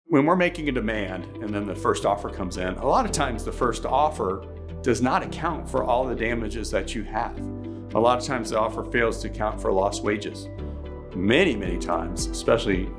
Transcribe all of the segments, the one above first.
When we're making a demand and then the first offer comes in, a lot of times the first offer does not account for all the damages that you have. A lot of times the offer fails to account for lost wages. Many times, especially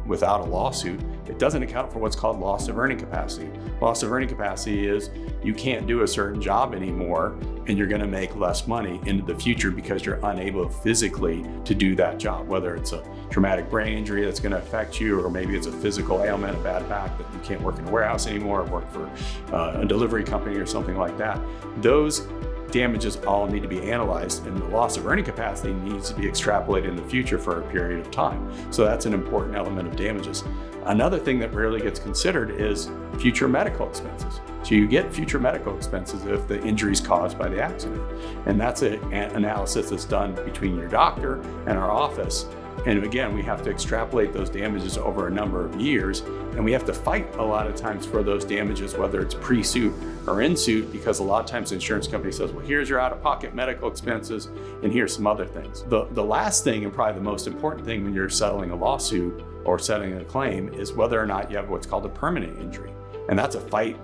without a lawsuit, it doesn't account for what's called loss of earning capacity. Loss of earning capacity is you can't do a certain job anymore and you're gonna make less money into the future because you're unable physically to do that job, whether it's a traumatic brain injury that's gonna affect you, or maybe it's a physical ailment, a bad back that you can't work in a warehouse anymore, or work for a delivery company or something like that. Those damages all need to be analyzed, and the loss of earning capacity needs to be extrapolated in the future for a period of time. So that's an important element of damages. Another thing that rarely gets considered is future medical expenses. So you get future medical expenses if the injury is caused by the accident. And that's an analysis that's done between your doctor and our office. And again, we have to extrapolate those damages over a number of years, and we have to fight a lot of times for those damages, whether it's pre-suit or in suit, because a lot of times the insurance company says, well, here's your out-of-pocket medical expenses, and here's some other things. The last thing, and probably the most important thing when you're settling a lawsuit or settling a claim, is whether or not you have what's called a permanent injury. And that's a fight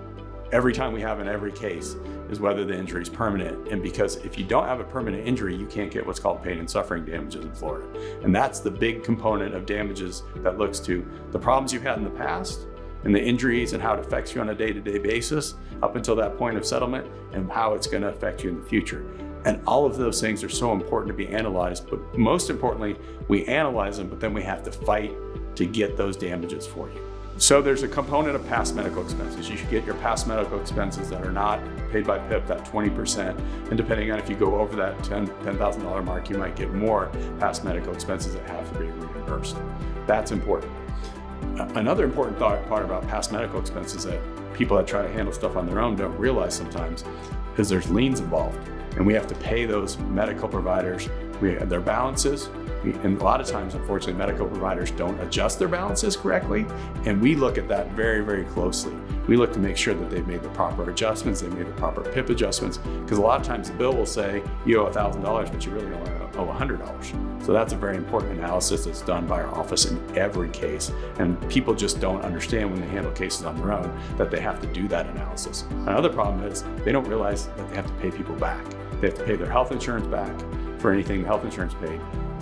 every time we have in every case, is whether the injury is permanent. And because if you don't have a permanent injury, you can't get what's called pain and suffering damages in Florida. And that's the big component of damages that looks to the problems you've had in the past and the injuries and how it affects you on a day-to-day basis up until that point of settlement, and how it's going to affect you in the future. And all of those things are so important to be analyzed, but most importantly, we analyze them, but then we have to fight to get those damages for you. So there's a component of past medical expenses. You should get your past medical expenses that are not paid by PIP, that 20%. And depending on if you go over that $10,000 mark, you might get more past medical expenses that have to be reimbursed. That's important. Another important part about past medical expenses that people that try to handle stuff on their own don't realize sometimes is there's liens involved. And we have to pay those medical providers their balances. And a lot of times, unfortunately, medical providers don't adjust their balances correctly. And we look at that very closely. We look to make sure that they've made the proper adjustments, they've made the proper PIP adjustments, because a lot of times the bill will say you owe $1,000, but you really only owe $100. So that's a very important analysis that's done by our office in every case. And people just don't understand when they handle cases on their own that they have to do that analysis. Another problem is they don't realize that they have to pay people back. They have to pay their health insurance back for anything health insurance paid.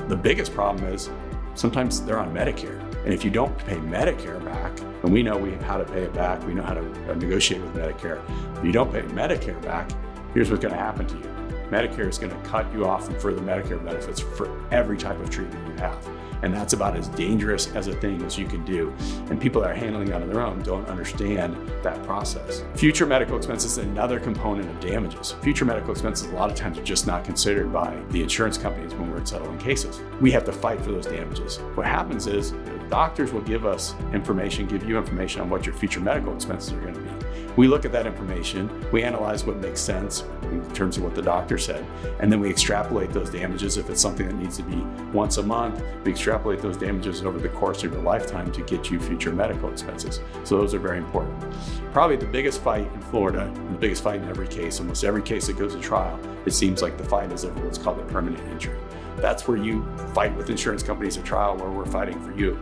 The biggest problem is sometimes they're on Medicare. And if you don't pay Medicare back, and we know how to pay it back, we know how to negotiate with Medicare. If you don't pay Medicare back, here's what's gonna happen to you. Medicare is gonna cut you off from further Medicare benefits for every type of treatment you have. And that's about as dangerous as a thing as you can do. And people that are handling that on their own don't understand that process. Future medical expenses is another component of damages. Future medical expenses a lot of times are just not considered by the insurance companies when we're settling cases. We have to fight for those damages. What happens is the doctors will give us information, give you information on what your future medical expenses are gonna be. We look at that information, we analyze what makes sense in terms of what the doctor said, and then we extrapolate those damages. If it's something that needs to be once a month, we extrapolate those damages over the course of your lifetime to get you future medical expenses. So those are very important. Probably the biggest fight in Florida, and the biggest fight in every case, almost every case that goes to trial, it seems like the fight is over what's called a permanent injury. That's where you fight with insurance companies at trial, where we're fighting for you.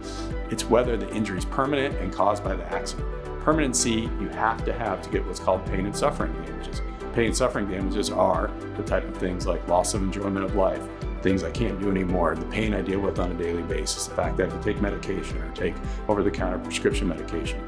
It's whether the injury is permanent and caused by the accident. Permanency you have to get what's called pain and suffering damages. Pain and suffering damages are the type of things like loss of enjoyment of life, things I can't do anymore, the pain I deal with on a daily basis, the fact that I have to take medication or take over-the-counter prescription medication.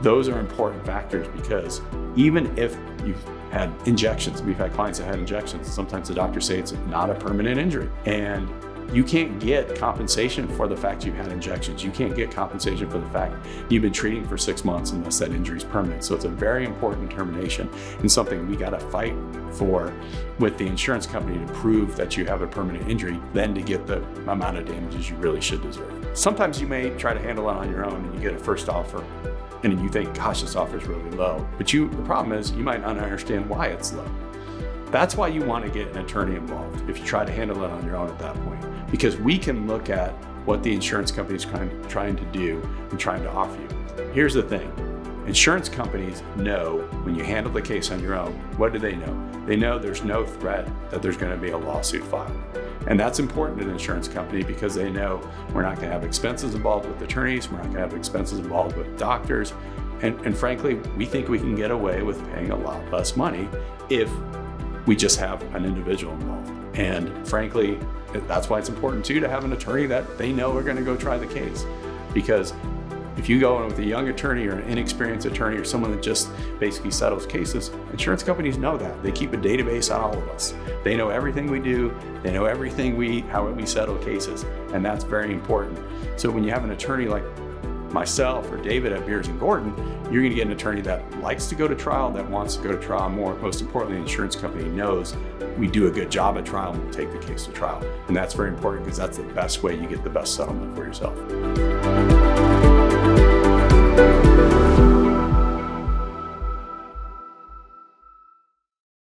Those are important factors, because even if you've had injections, we've had clients that had injections, sometimes the doctors say it's not a permanent injury. And you can't get compensation for the fact you've had injections. You can't get compensation for the fact you've been treating for 6 months unless that injury is permanent. So it's a very important determination and something we gotta fight for with the insurance company to prove that you have a permanent injury, then to get the amount of damages you really should deserve. Sometimes you may try to handle it on your own and you get a first offer and you think, gosh, this offer is really low. But the problem is you might not understand why it's low. That's why you want to get an attorney involved if you try to handle it on your own at that point, because we can look at what the insurance company is trying to do and trying to offer you. Here's the thing. Insurance companies know when you handle the case on your own. What do they know? They know there's no threat that there's going to be a lawsuit filed. And that's important to an insurance company because they know we're not going to have expenses involved with attorneys, we're not going to have expenses involved with doctors, and frankly, we think we can get away with paying a lot less money if we just have an individual involved. And frankly, that's why it's important too to have an attorney that they know are going to go try the case. Because if you go in with a young attorney or an inexperienced attorney or someone that just basically settles cases, insurance companies know that. They keep a database on all of us. They know everything we do. They know everything how we settle cases, and that's very important. So when you have an attorney like myself or David at Beers & Gordon, you're going to get an attorney that likes to go to trial, that wants to go to trial more. Most importantly, the insurance company knows we do a good job at trial and we'll take the case to trial. And that's very important because that's the best way you get the best settlement for yourself.